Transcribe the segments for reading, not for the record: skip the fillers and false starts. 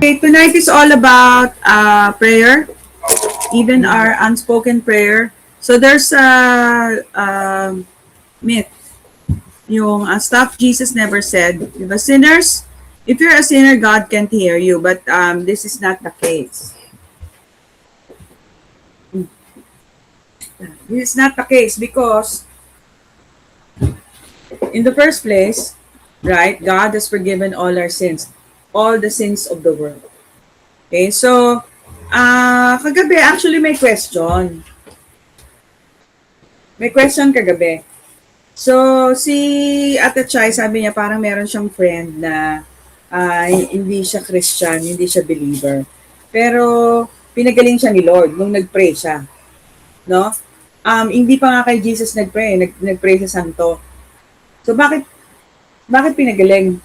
Okay, tonight is all about prayer, even our unspoken prayer. So there's a myth, yung stuff Jesus never said. Diba, sinners, if you're a sinner, God can't hear you, but this is not the case. This is not the case because in the first place, right, God has forgiven all our sins, all the sins of the world. Okay, so kagabi actually may question. May question kagabi. So, si Ate Chai, sabi niya parang meron siyang friend na hindi siya Christian, hindi siya believer. Pero, pinagaling siya ni Lord nung nag-pray siya. No? Hindi pa nga kay Jesus nag-pray, nag-pray sa Santo. So, bakit pinagaling?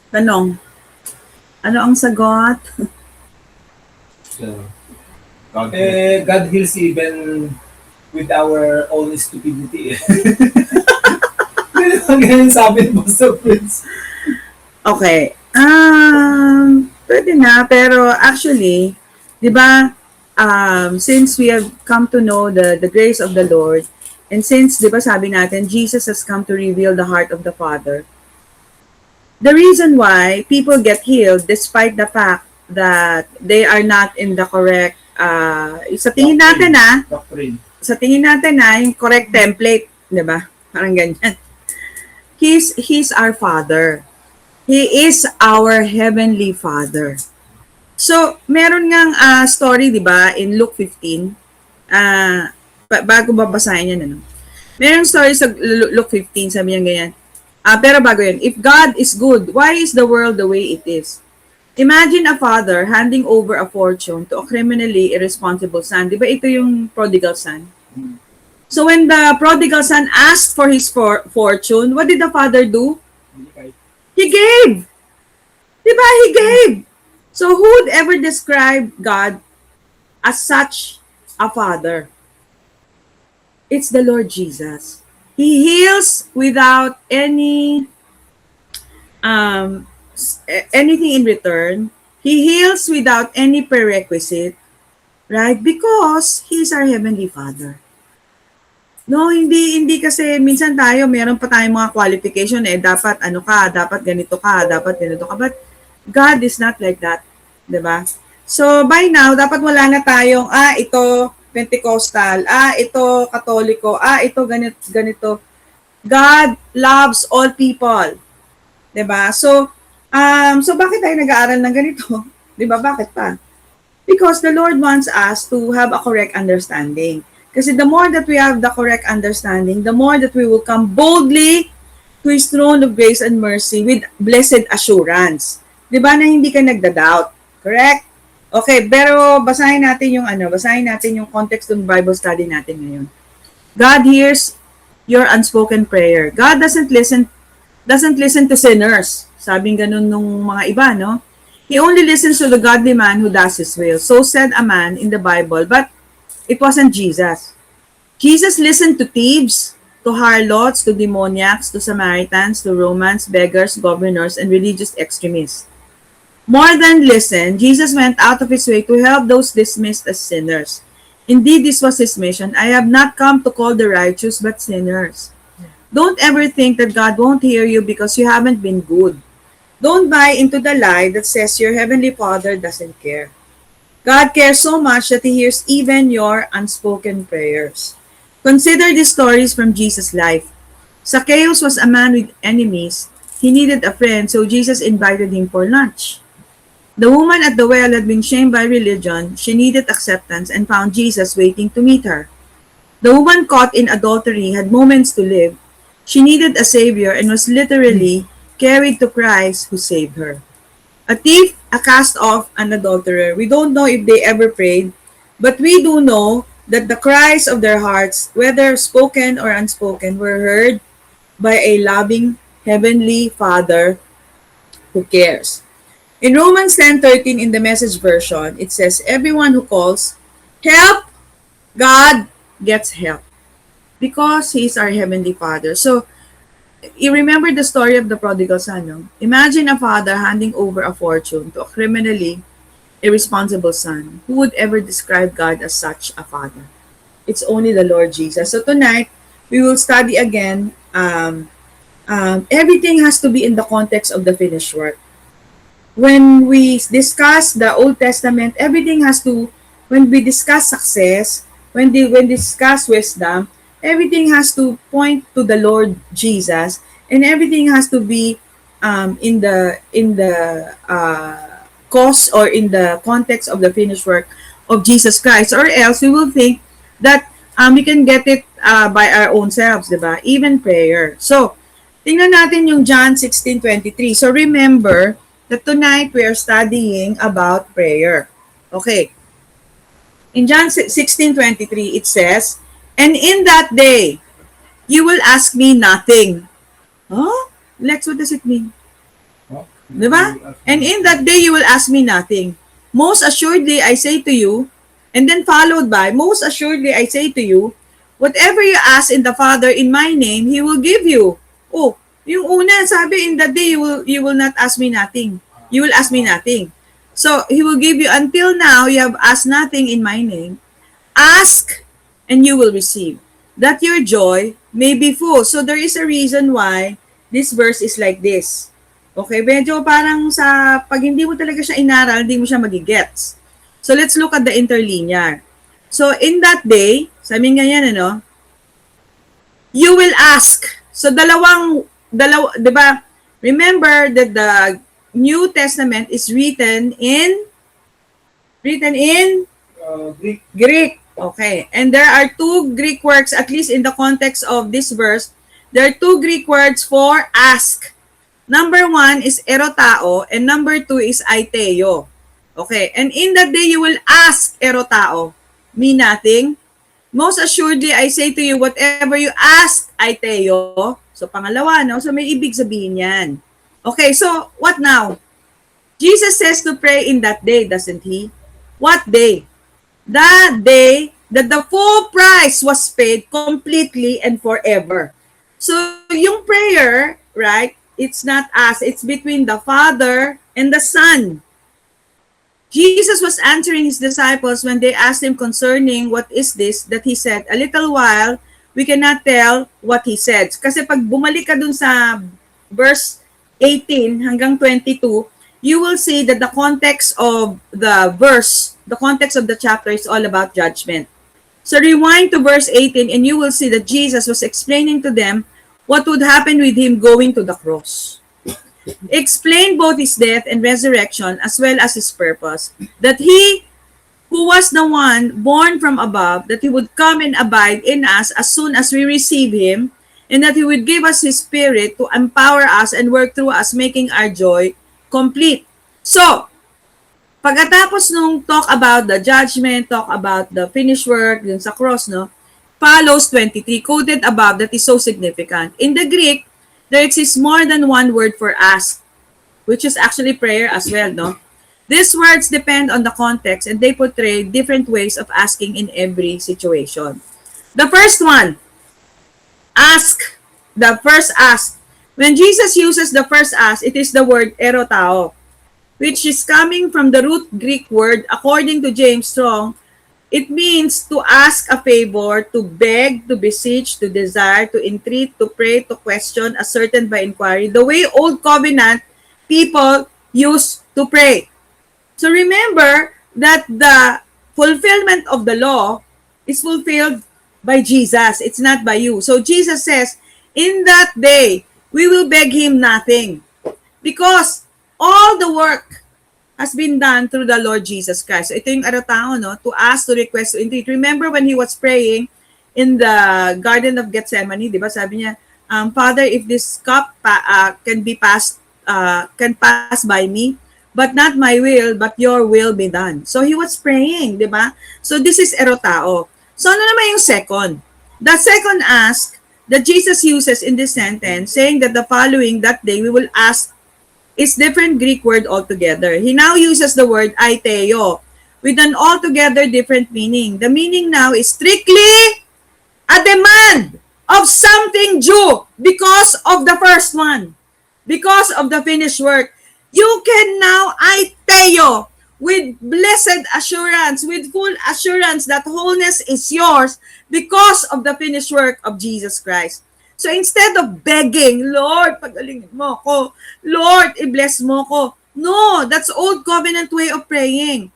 Tanong. Ano ang sagot? So, God heals even with our own stupidity. Ganyan sabi ni Pastor Prince. Okay. Pwede na, pero actually, di ba, since we have come to know the grace of the Lord, and since, di ba sabi natin, Jesus has come to reveal the heart of the Father, the reason why people get healed despite the fact that they are not in the correct, sa tingin natin Doctrine. sa tingin natin yung correct template, di ba? Parang ganyan. He's our Father. He is our Heavenly Father. So, meron ngang story, di ba, in Luke 15, bago babasahin yan, ano? Meron story sa Luke 15, sabi niya ganyan, pero bago yun, if God is good, why is the world the way it is? Imagine a father handing over a fortune to a criminally irresponsible son. Di ba ito yung prodigal son? So when the prodigal son asked for his fortune, what did the father do? He gave. Diba? He gave. So who would ever describe God as such a father? It's the Lord Jesus. He heals without anything in return. He heals without any prerequisite, right? Because He's our Heavenly Father. No, hindi kasi minsan tayo, meron pa tayong mga qualification dapat ano ka, dapat ganito ka, dapat ganito ka. But God is not like that, 'di ba? So by now, dapat wala na tayong ito Pentecostal, ito Katoliko, ito ganito. God loves all people. 'Di ba? So bakit tayo nag-aaral ng ganito? 'Di ba? Bakit pa? Because the Lord wants us to have a correct understanding. Kasi the more that we have the correct understanding, the more that we will come boldly to His throne of grace and mercy with blessed assurance. Di ba na hindi ka nagda-doubt? Correct? Okay, pero basahin natin yung context ng Bible study natin ngayon. God hears your unspoken prayer. God doesn't listen to sinners. Sabing ganun nung mga iba, no? He only listens to the godly man who does His will. So said a man in the Bible, but it wasn't Jesus. Jesus listened to thieves, to harlots, to demoniacs, to Samaritans, to Romans, beggars, governors, and religious extremists. More than listen, Jesus went out of His way to help those dismissed as sinners. Indeed, this was His mission. I have not come to call the righteous, but sinners. Don't ever think that God won't hear you because you haven't been good. Don't buy into the lie that says your Heavenly Father doesn't care. God cares so much that He hears even your unspoken prayers. Consider these stories from Jesus' life. Zacchaeus was a man with enemies. He needed a friend, so Jesus invited him for lunch. The woman at the well had been shamed by religion. She needed acceptance and found Jesus waiting to meet her. The woman caught in adultery had moments to live. She needed a savior and was literally carried to Christ who saved her. A thief, a cast-off, an adulterer. We don't know if they ever prayed, but we do know that the cries of their hearts, whether spoken or unspoken, were heard by a loving Heavenly Father who cares. In Romans 10:13 in the Message version, it says, everyone who calls, help, God gets help. Because He is our Heavenly Father. So, You remember the story of the prodigal son, no? Imagine a father handing over a fortune to a criminally irresponsible son. Who would ever describe God as such a father? It's only the Lord Jesus. So tonight, we will study again. Everything has to be in the context of the finished work. When we discuss the Old Testament, everything has to, when we discuss success, when discuss wisdom, everything has to point to the Lord Jesus, and everything has to be in the cause or in the context of the finished work of Jesus Christ, or else we will think that we can get it by our own selves, diba? Even prayer. So, tingnan natin yung John 16:23. So remember that tonight we are studying about prayer. Okay. In John 16:23 it says, "And in that day you will ask me nothing." Huh? Lex, what does it mean? Oh, Diba? "And in that day you will ask me nothing. Most assuredly I say to you," and then followed by, "Most assuredly I say to you, whatever you ask in the Father in my name, He will give you." Oh, yung una, sabi, "In that day you will not ask me nothing. You will ask me nothing." So, He will give you. Until now, you have asked nothing in my name. Ask, and you will receive, that your joy may be full. So, there is a reason why this verse is like this. Okay, medyo parang sa, pag hindi mo talaga siya inaral, hindi mo siya magigets. So, let's look at the interlinear. So, in that day, sabi nga yan, ano, you will ask. So, di ba, remember that the New Testament is written in Greek. Greek. Okay. And there are two Greek words, at least in the context of this verse, there are two Greek words for ask. Number one is erotao, and number two is aiteo. Okay. And in that day, you will ask erotao. Mean nothing. Most assuredly, I say to you, whatever you ask, aiteo. So, pangalawa, no? So, may ibig sabihin yan. Okay, so, what now? Jesus says to pray in that day, doesn't He? What day? That day that the full price was paid completely and forever. So, yung prayer, right, it's not us, it's between the Father and the Son. Jesus was answering His disciples when they asked Him concerning what is this, that He said, a little while, we cannot tell what He said. Kasi pag bumalik ka dun sa verse 18 hanggang 22, you will see that the context of the verse, the context of the chapter is all about judgment. So rewind to verse 18 and you will see that Jesus was explaining to them what would happen with Him going to the cross. Explain both His death and resurrection as well as His purpose. That He who was the one born from above, that He would come and abide in us as soon as we receive Him, and that He would give us His Spirit to empower us and work through us, making our joy complete. So, pagkatapos nung talk about the judgment, talk about the finished work, dun sa cross, no, follows 23, quoted above, that is so significant. In the Greek, there exists more than one word for ask, which is actually prayer as well, no? These words depend on the context and they portray different ways of asking in every situation. The first one, ask. The first ask. When Jesus uses the first ask, it is the word erotao, which is coming from the root Greek word, according to James Strong. It means to ask a favor, to beg, to beseech, to desire, to entreat, to pray, to question, ascertain by inquiry. The way Old Covenant people used to pray. So remember that the fulfillment of the law is fulfilled by Jesus. It's not by you. So Jesus says, in that day, we will beg Him nothing. Because all the work has been done through the Lord Jesus Christ. So ito yung arotao, no? To ask, to request, to entreat. Remember when He was praying in the Garden of Gethsemane, di ba? Sabi niya, Father, if this cup can pass by me, but not my will, but your will be done. So He was praying, di ba? So this is erotao. So ano naman yung second? The second ask that Jesus uses in this sentence, saying that the following, that day, we will ask, is different Greek word altogether. He now uses the word aiteo with an altogether different meaning. The meaning now is strictly a demand of something due because of the first one, because of the finished work. You can now aiteo with blessed assurance, with full assurance that wholeness is yours because of the finished work of Jesus Christ. So instead of begging, Lord, pagalingin mo ko. Lord, i-bless mo ko. No, that's old covenant way of praying.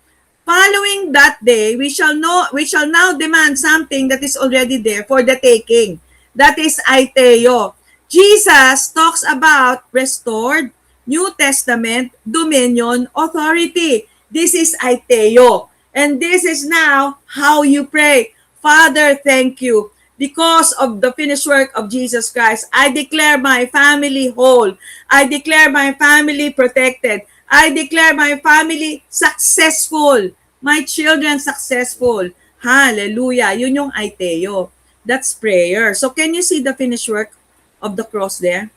Following that day, we shall now demand something that is already there for the taking. That is aiteo. Jesus talks about restored New Testament dominion authority. This is aiteo. And this is now how you pray. Father, thank you. Because of the finished work of Jesus Christ, I declare my family whole. I declare my family protected. I declare my family successful. My children successful. Hallelujah. Yun yung aiteo. That's prayer. So can you see the finished work of the cross there?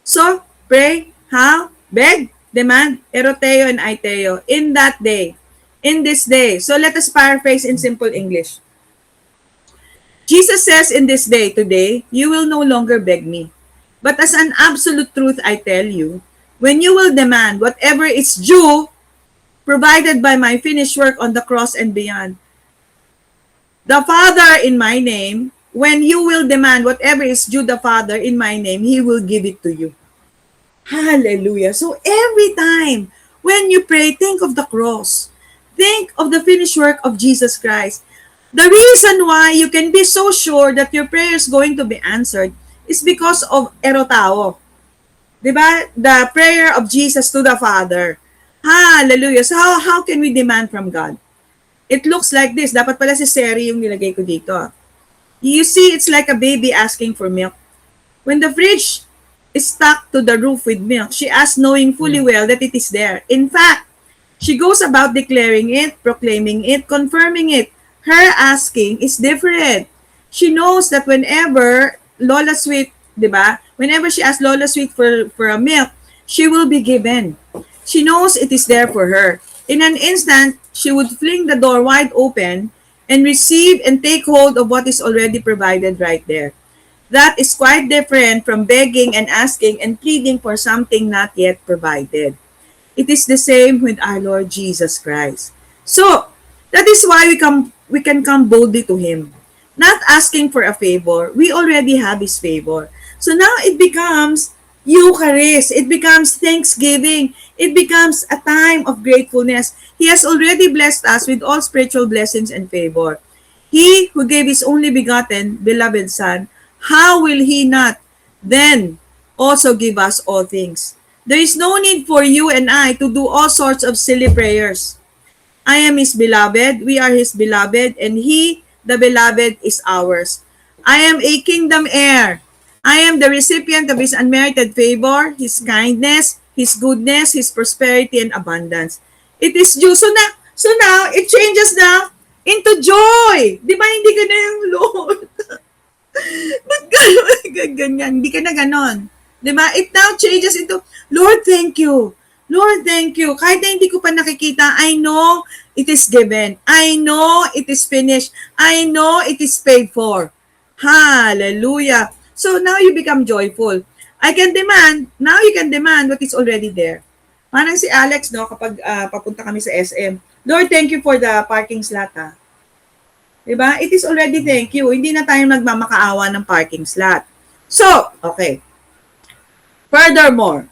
So, pray, how? Beg, demand, eroteo, and aiteo in that day, in this day. So let us paraphrase in simple English. Jesus says in this day, today, you will no longer beg me. But as an absolute truth, I tell you, when you will demand whatever is due, provided by my finished work on the cross and beyond, the Father in my name, when you will demand whatever is due the Father in my name, He will give it to you. Hallelujah. So every time when you pray, think of the cross. Think of the finished work of Jesus Christ. The reason why you can be so sure that your prayer is going to be answered is because of erotao. Diba? The prayer of Jesus to the Father. Hallelujah. So how can we demand from God? It looks like this. Dapat pala si Seri yung nilagay ko dito. You see, it's like a baby asking for milk. When the fridge is stuck to the roof with milk, she asks knowing fully well that it is there. In fact, she goes about declaring it, proclaiming it, confirming it. Her asking is different. She knows that whenever Lola Sweet, diba? Whenever she asks Lola Sweet for a milk, she will be given. She knows it is there for her. In an instant, she would fling the door wide open and receive and take hold of what is already provided right there. That is quite different from begging and asking and pleading for something not yet provided. It is the same with our Lord Jesus Christ. So, that is why we can come boldly to Him. Not asking for a favor. We already have His favor. So now it becomes Eucharist. It becomes Thanksgiving. It becomes a time of gratefulness. He has already blessed us with all spiritual blessings and favor. He who gave His only begotten, beloved Son, how will He not then also give us all things? There is no need for you and I to do all sorts of silly prayers. I am His beloved, we are His beloved, and He, the beloved, is ours. I am a kingdom heir. I am the recipient of His unmerited favor, His kindness, His goodness, His prosperity, and abundance. It is due. So now, it changes now into joy. Di ba hindi ka na yung Lord? Ba't ganyan? Hindi ka na ganon. Di ba? It now changes into, Lord, thank you. Lord, thank you. Kahit na hindi ko pa nakikita, I know it is given. I know it is finished. I know it is paid for. Hallelujah. So now you become joyful. Now you can demand what is already there. Parang si Alex, no, kapag papunta kami sa SM, Lord, thank you for the parking slot, ha. Diba? It is already thank you. Hindi na tayo nagmamakaawa ng parking slot. So, okay. Furthermore,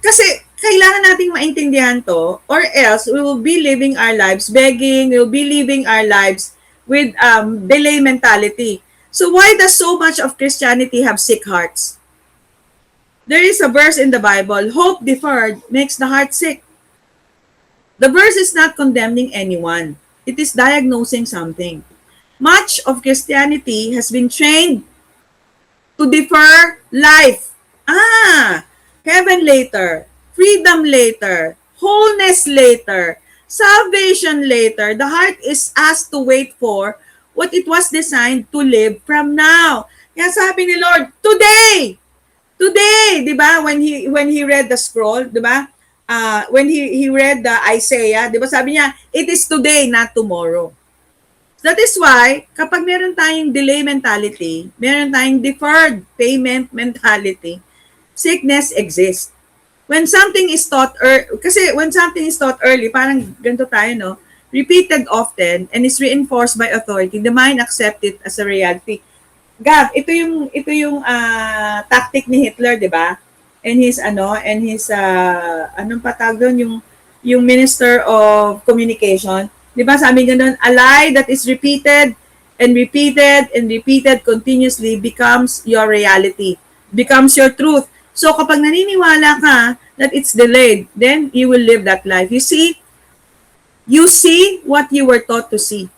kasi kailangan nating maintindihan to, or else we will be living our lives begging, we will be living our lives with delay mentality. So why does so much of Christianity have sick hearts? There is a verse in the Bible, hope deferred makes the heart sick. The verse is not condemning anyone. It is diagnosing something. Much of Christianity has been trained to defer life. Heaven later, freedom later, wholeness later, salvation later. The heart is asked to wait for what it was designed to live from now. Kaya sabi ni Lord, today, di ba? When he read the scroll, di ba? When he read the Isaiah, di ba sabi niya, it is today, not tomorrow. That is why, kapag meron tayong delay mentality, meron tayong deferred payment mentality, sickness exists. When something is taught kasi when something is taught early, parang ganito tayo, no? Repeated often and is reinforced by authority, the mind accepts it as a reality. Gab, ito yung tactic ni Hitler, 'di ba? And his anong patag doon, yung Minister of Communication, 'di ba? Sabi ganoon, a lie that is repeated and repeated and repeated continuously becomes your reality, becomes your truth. So kapag naniniwala ka that it's delayed, then you will live that life. You see what you were taught to see.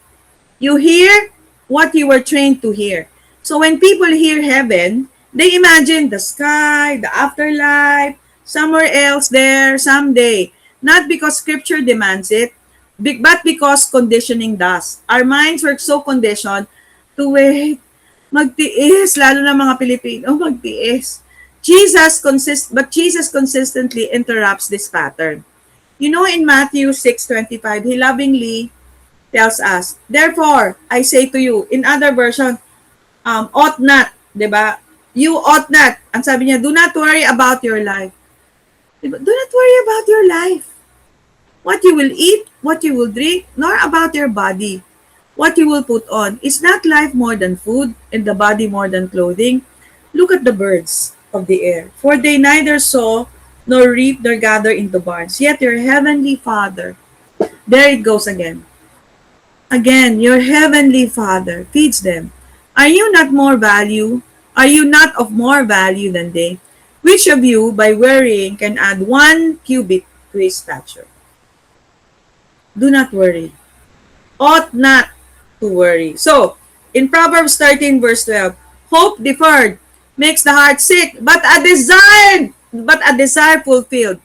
You hear what you were trained to hear. So when people hear heaven, they imagine the sky, the afterlife, somewhere else there someday. Not because scripture demands it, but because conditioning does. Our minds work so conditioned to wait, magtiis, lalo na mga Pilipino, magtiis. But Jesus consistently interrupts this pattern. You know, in Matthew 6:25, he lovingly tells us, therefore, I say to you, in other version, ought not, diba? You ought not. Ang sabi niya, do not worry about your life. Diba? Do not worry about your life. What you will eat, what you will drink, nor about your body, what you will put on. Is not life more than food, and the body more than clothing? Look at the birds of the air, for they neither sow nor reap nor gather into barns. Yet your heavenly Father, there it goes again. Again, your heavenly Father feeds them. Are you not more value? Are you not of more value than they? Which of you, by worrying, can add 1 cubit to his stature? Do not worry. Ought not to worry. So, in Proverbs 13 verse 12, hope deferred makes the heart sick, but a desire fulfilled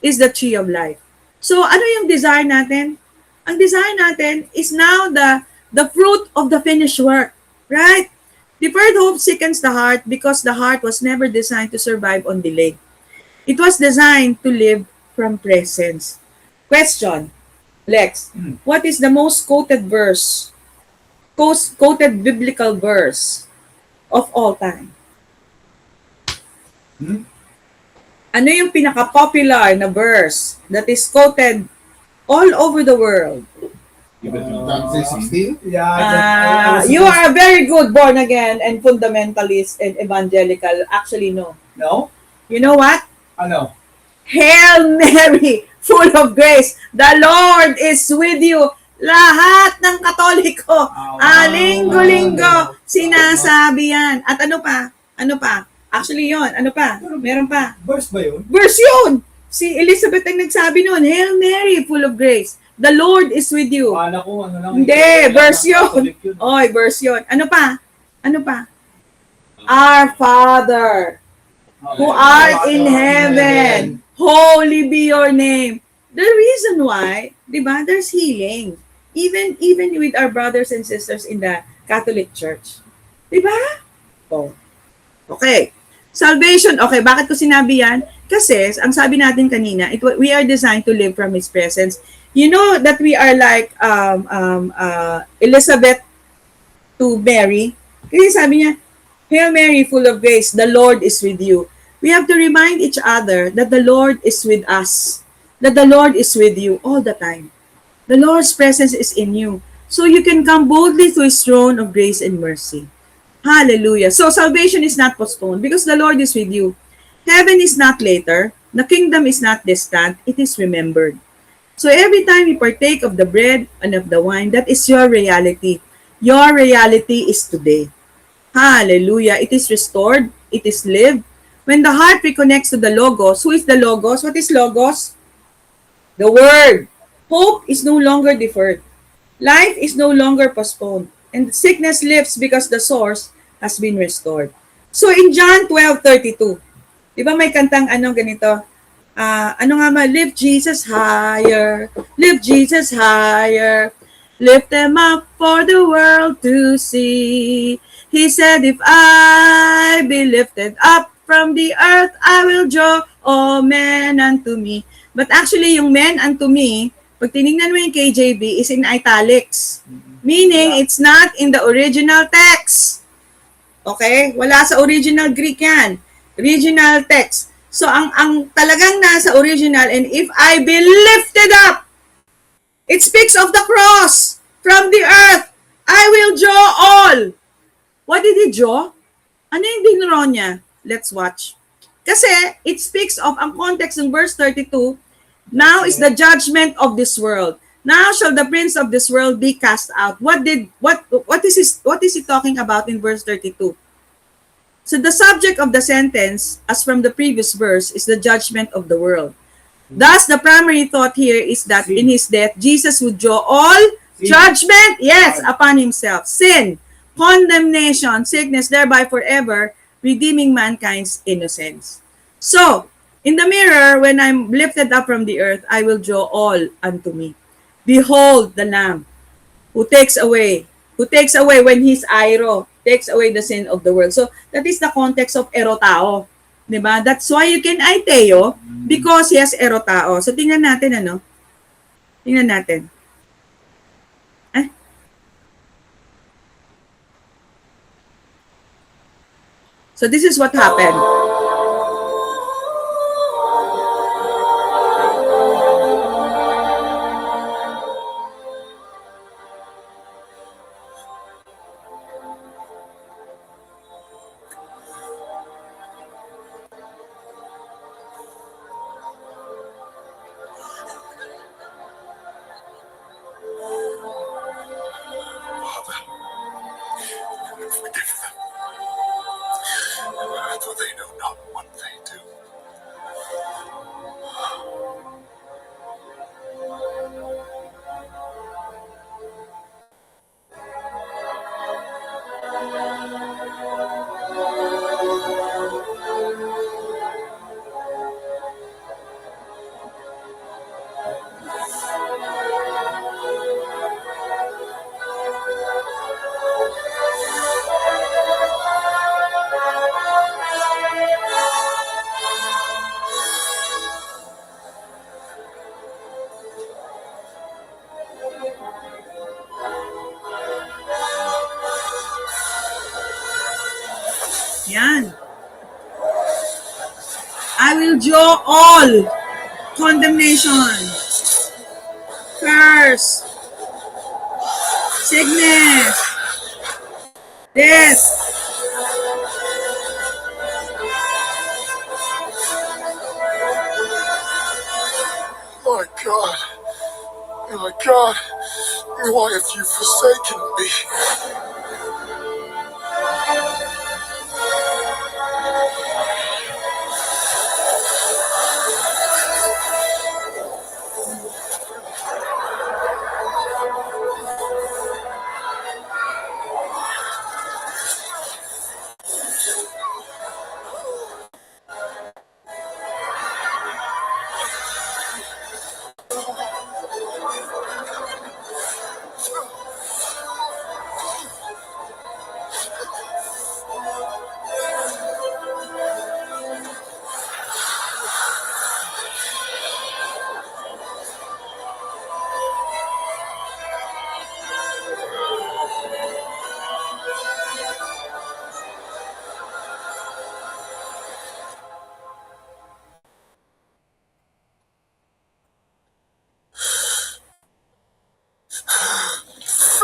is the tree of life. So, ano yung desire natin? Ang desire natin is now the fruit of the finished work, right? Deferred hope sickens the heart because the heart was never designed to survive on delay. It was designed to live from presence. Question, Lex, what is the most quoted biblical verse of all time? Ano yung pinaka-popular na verse that is quoted all over the world? John 3:16? Yeah. You are a very good born again and fundamentalist and evangelical. Actually, no. No? You know what? Ano? Hail Mary, full of grace. The Lord is with you. Lahat ng Katoliko, linggo-linggo, sinasabi yan. At ano pa? Ano pa? Actually yon, ano pa? Meron pa. Verse ba yun? Verse yun! Si Elizabeth ang nagsabi nun, Hail Mary, full of grace. The Lord is with you. Akala ko ano lang. Hindi, verse yun. Oy, verse yun. Ano pa? Ano pa? Our Father, who art in heaven, holy be your name. The reason why, di ba, there's healing. Even with our brothers and sisters in the Catholic Church. Di ba? Oh. Okay. Salvation, okay, bakit ko sinabi yan? Kasi, ang sabi natin kanina, we are designed to live from His presence. You know that we are like Elizabeth to Mary. Kasi sabi niya, Hail Mary, full of grace, the Lord is with you. We have to remind each other that the Lord is with us. That the Lord is with you all the time. The Lord's presence is in you. So you can come boldly to His throne of grace and mercy. Hallelujah. So salvation is not postponed because the Lord is with you. Heaven is not later. The kingdom is not distant. It is remembered. So every time you partake of the bread and of the wine, that is your reality. Your reality is today. Hallelujah. It is restored. It is lived. When the heart reconnects to the Logos, who is the Logos? What is Logos? The Word. Hope is no longer deferred. Life is no longer postponed. And sickness lifts because the source has been restored. So in John 12:32, di ba may kantang ganito? Ano nga ma? Lift Jesus higher. Lift Jesus higher. Lift them up for the world to see. He said, if I be lifted up from the earth, I will draw all men unto me. But actually, yung men unto me, pag tinignan mo yung KJV, is in italics. Meaning, it's not in the original text. Okay? Wala sa original Greek yan. Original text. So, ang talagang nasa original, and if I be lifted up, it speaks of the cross from the earth. I will draw all. What did he draw? Ano yung dinraw niya? Let's watch. Kasi it speaks of, ang context ng verse 32, now is the judgment of this world. Now shall the prince of this world be cast out. What is he talking about in verse 32? So the subject of the sentence, as from the previous verse, is the judgment of the world. Thus, the primary thought here is that in his death, Jesus would draw all judgment, yes, upon himself. Sin, condemnation, sickness, thereby forever redeeming mankind's innocence. So, in the mirror, when I'm lifted up from the earth, I will draw all unto me. Behold the Lamb who takes away when he's airo, takes away the sin of the world. So, that is the context of erotao. Diba? That's why you can aiteo because he has erotao. So, tingnan natin, ano? Tingnan natin. So, this is what happened. For they know not what they do. Yan. I will draw all condemnation, curse, sickness, death. My God, why have you forsaken me?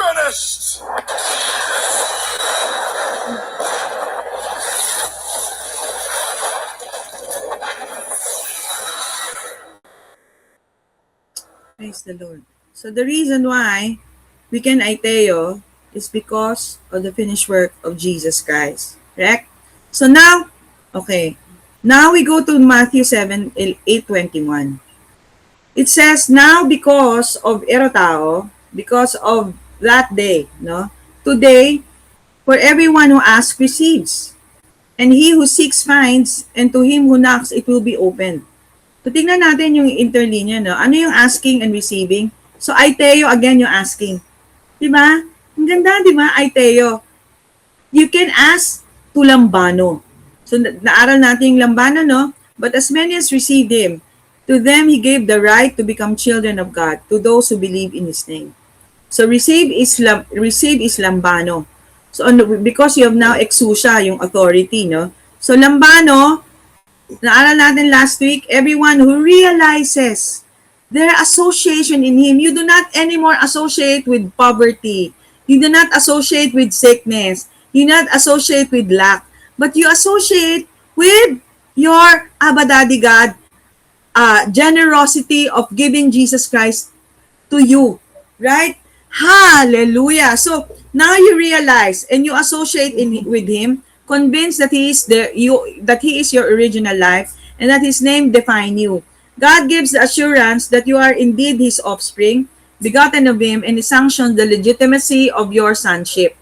Finished! Praise the Lord. So the reason why we can aiteo is because of the finished work of Jesus Christ. Correct? So now, okay. Now we go to Matthew 7, 8:21. It says, now because of erotao, because of that day, no? Today, for everyone who asks receives. And he who seeks finds, and to him who knocks it will be opened. So tingnan natin yung interlinya, no? Ano yung asking and receiving? So aiteo, again, yung asking. Diba? Ang ganda, diba? Aiteo. You can ask to lambano. So naaral natin yung lambano, no? But as many as received him, to them he gave the right to become children of God, to those who believe in his name. So receive is lambano. So because you have now exousia, yung authority, no? So lambano, naaral natin last week, everyone who realizes their association in Him. You do not anymore associate with poverty. You do not associate with sickness. You do not associate with lack. But you associate with your Abba Daddy God, generosity of giving Jesus Christ to you. Right? Hallelujah. So now you realize and you associate with Him, convinced that He is your original life and that His name define you. God gives the assurance that you are indeed His offspring, begotten of Him, and He sanctions the legitimacy of your sonship.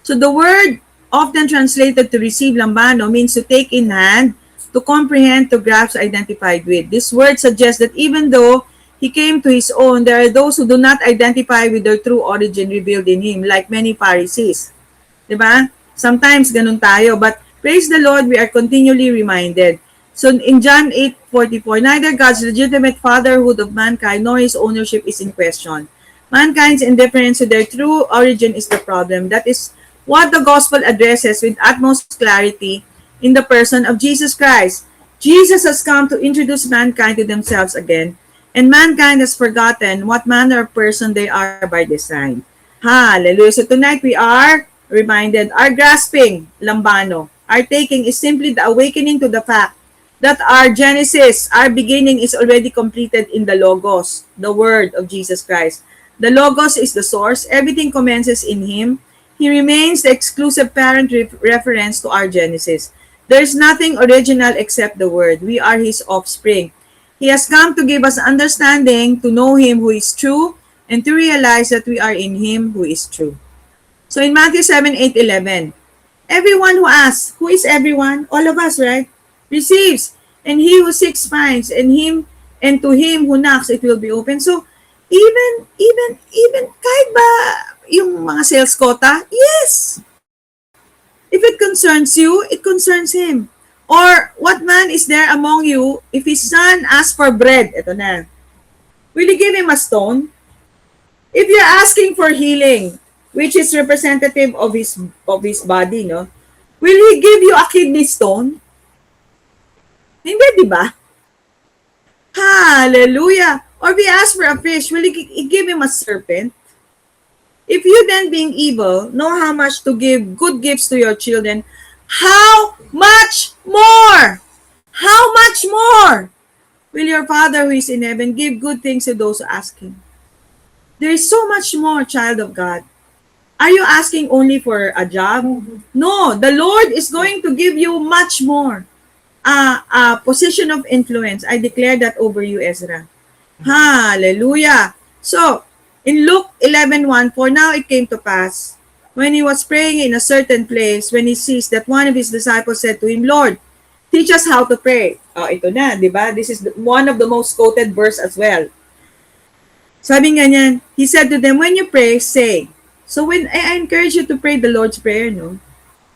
So the word often translated to receive lambano means to take in hand, to comprehend, to grasp, identified with. This word suggests that even though He came to His own, there are those who do not identify with their true origin revealed in Him, like many Pharisees. Diba? Sometimes ganun tayo, but praise the Lord, we are continually reminded. So in John 8:44, neither God's legitimate fatherhood of mankind nor His ownership is in question. Mankind's indifference to their true origin is the problem. That is what the gospel addresses with utmost clarity in the person of Jesus Christ. Jesus has come to introduce mankind to themselves again, and mankind has forgotten what manner of person they are by design. Hallelujah. So tonight we are reminded, our grasping, lambano, our taking is simply the awakening to the fact that our Genesis, our beginning is already completed in the Logos, the Word of Jesus Christ. The Logos is the source. Everything commences in Him. He remains the exclusive parent reference to our Genesis. There is nothing original except the Word. We are His offspring. He has come to give us understanding, to know Him who is true, and to realize that we are in Him who is true. So in Matthew 7:8-11, everyone who asks, who is everyone? All of us, right? Receives, and he who seeks finds, and to him who knocks it will be open. So even kahit ba yung mga sales quota, yes. If it concerns you, it concerns him. Or what man is there among you if his son asks for bread? Ito na. Will he give him a stone? If you're asking for healing, which is representative of his body, no? Will he give you a kidney stone? Hindi, di ba? Hallelujah. Or we ask for a fish, will he give him a serpent? If you then, being evil, know how much to give good gifts to your children, how much more? How much more will your Father who is in heaven give good things to those who ask Him? There is so much more, child of God. Are you asking only for a job? No, the Lord is going to give you much more. A position of influence. I declare that over you, Ezra. Hallelujah. So, in Luke 11:1, for now it came to pass, when he was praying in a certain place, when he sees that one of his disciples said to him, Lord, teach us how to pray. Oh, ito na, di ba? This is one of the most quoted verse as well. Sabi nga niyan, he said to them, when you pray, say. So when I encourage you to pray the Lord's Prayer, no?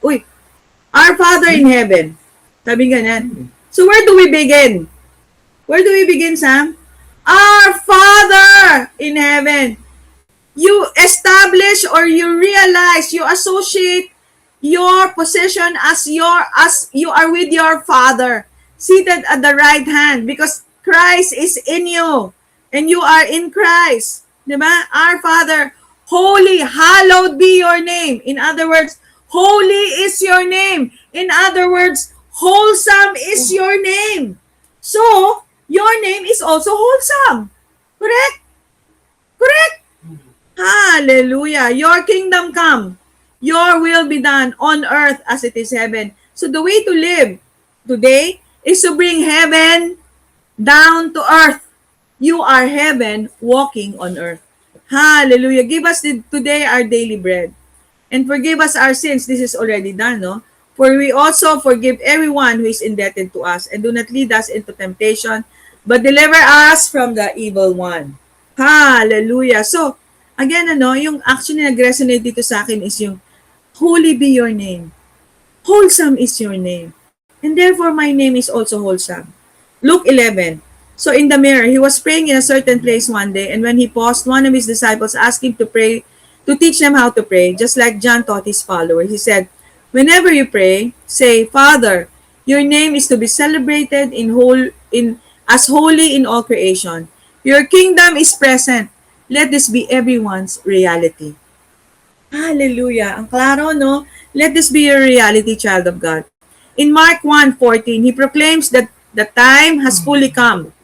Uy, our Father in heaven. Sabi nga niyan. So where do we begin? Where do we begin, Sam? Our Father in heaven. You establish or you realize, you associate your position as you are with your Father, seated at the right hand, because Christ is in you and you are in Christ. Diba? Our Father, holy, hallowed be your name. In other words, holy is your name. In other words, wholesome is your name. So, your name is also wholesome. Correct? Correct? Hallelujah. Your kingdom come. Your will be done on earth as it is heaven. So the way to live today is to bring heaven down to earth. You are heaven walking on earth. Hallelujah. Give us today our daily bread. And forgive us our sins. This is already done, no? For we also forgive everyone who is indebted to us. And do not lead us into temptation, but deliver us from the evil one. Hallelujah. So, again, yung actually nag-resonate dito sa akin is yung, holy be your name. Wholesome is your name. And therefore, my name is also wholesome. Luke 11. So in the mirror, he was praying in a certain place one day, and when he paused, one of his disciples asked him to pray, to teach them how to pray, just like John taught his followers. He said, "Whenever you pray, say, Father, your name is to be celebrated in as holy in all creation. Your kingdom is present. Let this be everyone's reality." Hallelujah. Ang klaro, no? Let this be your reality, child of God. In Mark 1:14, he proclaims that the time has fully come.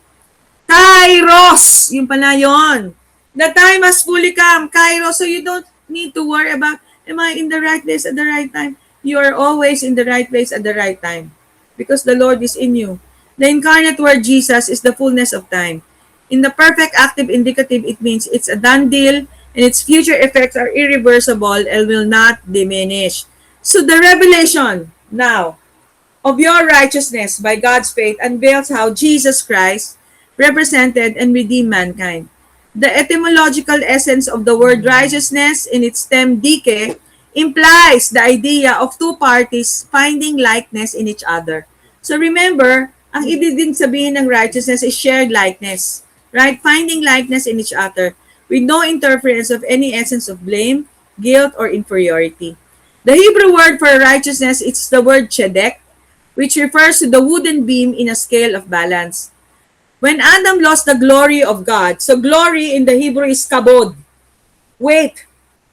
Kairos! Yung pala yun. The time has fully come. Kairos. So you don't need to worry about, am I in the right place at the right time? You are always in the right place at the right time. Because the Lord is in you. The incarnate word Jesus is the fullness of time. In the perfect active indicative, it means it's a done deal and its future effects are irreversible and will not diminish. So the revelation now of your righteousness by God's faith unveils how Jesus Christ represented and redeemed mankind. The etymological essence of the word righteousness in its stem dike implies the idea of two parties finding likeness in each other. So remember, ang ibig din sabihin ng righteousness is shared likeness, right? Finding likeness in each other with no interference of any essence of blame, guilt, or inferiority. The Hebrew word for righteousness is the word tzedek, which refers to the wooden beam in a scale of balance. When Adam lost the glory of God, so glory in the Hebrew is kabod, weight.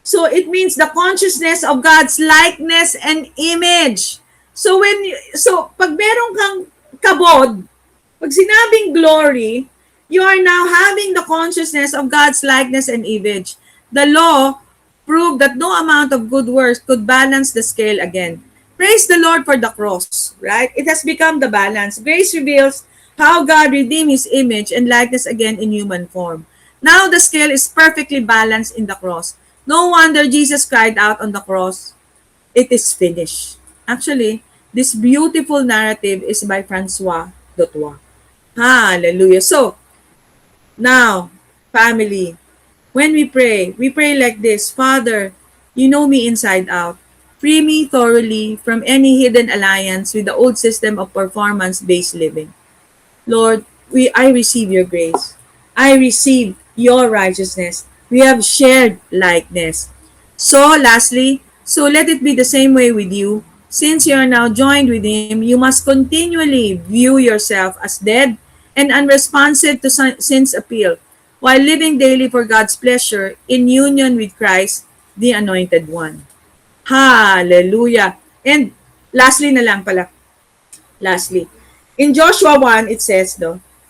So it means the consciousness of God's likeness and image. So pag meron kang kabod, pag sinabing glory, you are now having the consciousness of God's likeness and image. The law proved that no amount of good works could balance the scale again. Praise the Lord for the cross, right? It has become the balance. Grace reveals how God redeemed his image and likeness again in human form. Now the scale is perfectly balanced in the cross. No wonder Jesus cried out on the cross, "It is finished." Actually, this beautiful narrative is by Francois Dotois. Hallelujah. So, now, family, when we pray like this: Father, you know me inside out. Free me thoroughly from any hidden alliance with the old system of performance-based living. Lord, I receive your grace. I receive your righteousness. We have shared likeness. So, lastly, so let it be the same way with you. Since you are now joined with him, you must continually view yourself as dead and unresponsive to sin's appeal, while living daily for God's pleasure in union with Christ, the Anointed One. Hallelujah! And lastly na lang pala, lastly, in Joshua 1, it says,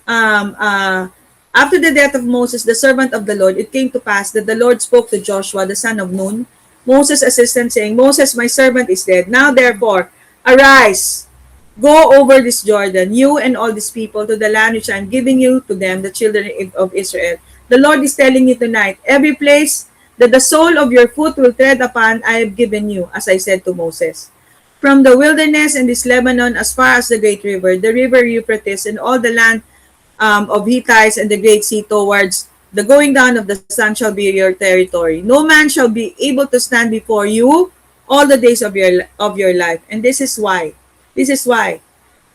um, uh, after the death of Moses, the servant of the Lord, it came to pass that the Lord spoke to Joshua, the son of Nun, Moses' assistant, saying, Moses, my servant, is dead. Now, therefore, arise, go over this Jordan, you and all these people, to the land which I am giving you to them, the children of Israel. The Lord is telling you tonight, every place that the sole of your foot will tread upon, I have given you, as I said to Moses. From the wilderness and this Lebanon as far as the great river, the river Euphrates, and all the land of Hittites and the great sea towards the going down of the sun shall be your territory. No man shall be able to stand before you all the days of your life. And this is why,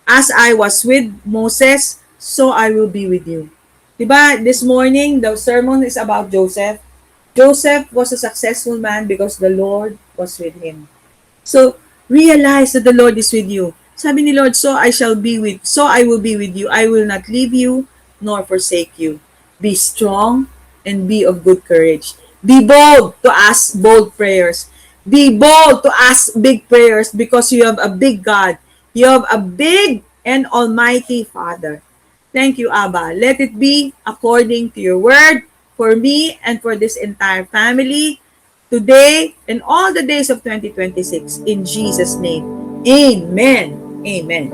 as I was with Moses, so I will be with you. Diba, this morning, the sermon is about Joseph. Joseph was a successful man because the Lord was with him. So, realize that the Lord is with you. Sabi ni Lord, so I will be with you. I will not leave you nor forsake you. Be strong and be of good courage. Be bold to ask bold prayers. Be bold to ask big prayers because you have a big God. You have a big and almighty Father. Thank you, Abba. Let it be according to your word for me and for this entire family today and all the days of 2026. In Jesus' name, amen. Amen.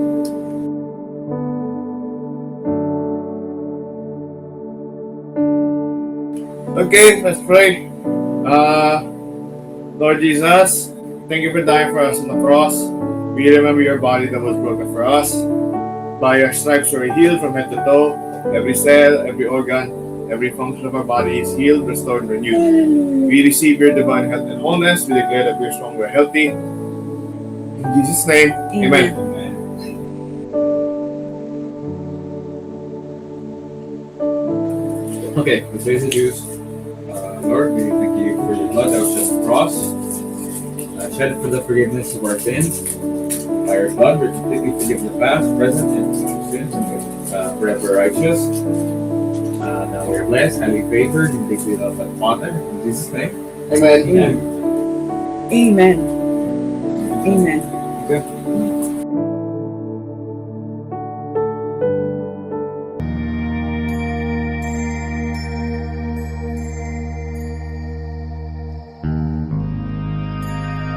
Okay, let's pray. Lord Jesus, thank you for dying for us on the cross. We remember your body that was broken for us. By your stripes we are healed from head to toe. Every cell, every organ, every function of our body is healed, restored, and renewed. We receive your divine health and wholeness. We declare that we are strong, we are healthy. In Jesus' name, amen. Okay, let's raise the juice. Lord, we thank you for your blood that was shed on the cross, shed for the forgiveness of our sins. By your blood, we're completely forgiven the past, present, and future sins, and we're forever righteous. Now we're blessed, highly favored, and deeply loved by the Father. In Jesus' name. Amen. Amen. Amen. Okay.